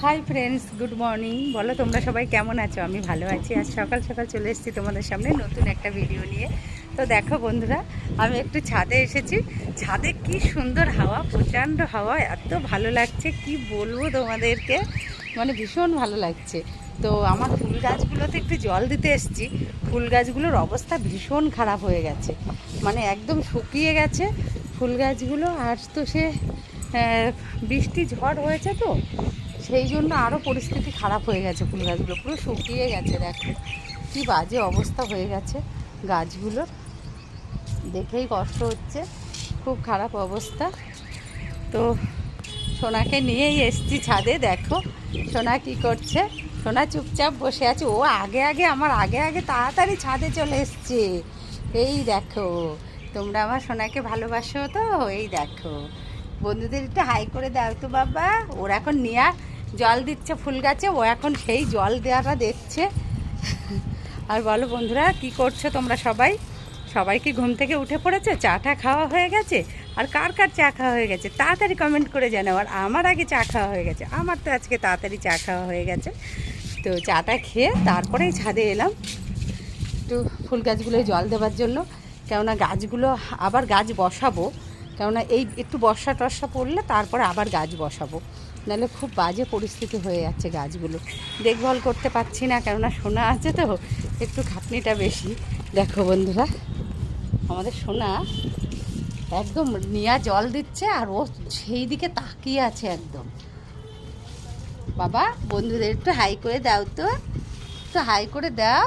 Hi friends, good morning. বলো তোমরা সবাই কেমন আছো? আমি ভালো আছি। আজ সকাল সকাল চলে এসেছি তোমাদের সামনে নতুন একটা ভিডিও নিয়ে। তো দেখো বন্ধুরা, আমি একটু ছাদে এসেছি। ছাদে কি সুন্দর হাওয়া, প্রচণ্ড হাওয়া, এত ভালো লাগছে কি বলবো তোমাদেরকে, মানে ভীষণ ভালো লাগছে। তো আমার ফুল গাছগুলোতে একটু জল দিতে এসেছি। ফুল গাছগুলোর অবস্থা ভীষণ খারাপ হয়ে গেছে, মানে একদম শুকিয়ে গেছে ফুল গাছগুলো। আর তো সে বৃষ্টি ঝড় হয়েছে, তো সেই জন্য আরও পরিস্থিতি খারাপ হয়ে গেছে। ফুল গাছগুলো পুরো শুকিয়ে গেছে, দেখো কী বাজে অবস্থা হয়ে গেছে গাছগুলোর, দেখেই কষ্ট হচ্ছে, খুব খারাপ অবস্থা। তো সোনাকে নিয়েই এসছি ছাদে। দেখো সোনা কি করছে, সোনা চুপচাপ বসে আছে। ও আগে আগে আমার আগে আগে তাড়াতাড়ি ছাদে চলে এসছে। এই দেখো, তোমরা আমার সোনাকে ভালোবাসো তো? এই দেখো, বন্ধুদের একটু হাই করে দাও তো বাবা। ওর এখন নিয়া জল দিচ্ছে ফুল গাছে, ও এখন সেই জল দেওয়াটা দেখছে। আর বলো বন্ধুরা, কি করছো তোমরা সবাই? সবাই কি ঘুম থেকে উঠে পড়েছে? চাটা খাওয়া হয়ে গেছে? আর কার কার চা খাওয়া হয়ে গেছে তাড়াতাড়ি কমেন্ট করে জানাও। আর আমার আগে চা খাওয়া হয়ে গেছে, আমার তো আজকে তাড়াতাড়ি চা খাওয়া হয়ে গেছে। তো চাটা খেয়ে তারপরেই ছাদে এলাম একটু ফুল গাছগুলোয় জল দেওয়ার জন্য। কেননা গাছগুলো আবার গাছ বসাবো, কেননা এই একটু বর্ষা টর্ষা পড়লে তারপরে আবার গাছ বসাবো, নাহলে খুব বাজে পরিস্থিতি হয়ে যাচ্ছে গাছগুলো। দেখভাল করতে পারছি না, কেননা সোনা আছে তো একটু খাটনিটা বেশি। দেখো বন্ধুরা, আমাদের সোনা একদম নিয়া জল দিচ্ছে, আর ও সেই দিকে তাকিয়ে আছে একদম। বাবা বন্ধুদের একটু হাই করে দাও তো, একটু হাই করে দাও।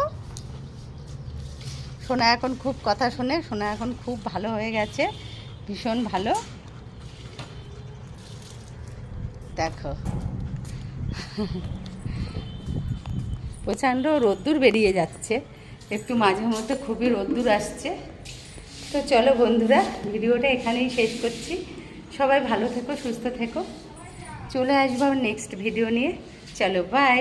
সোনা এখন খুব কথা শোনে, সোনা এখন খুব ভালো হয়ে গেছে, ভীষণ ভালো। দেখো প্রচণ্ড রোদ্দুর বেরিয়ে যাচ্ছে, একটু মাঝে মধ্যে খুবই রোদ্দুর আসছে। তো চলো বন্ধুরা, ভিডিওটা এখানেই শেষ করছি। সবাই ভালো থেকো, সুস্থ থেকো। চলে আসবো নেক্সট ভিডিও নিয়ে। চলো বাই।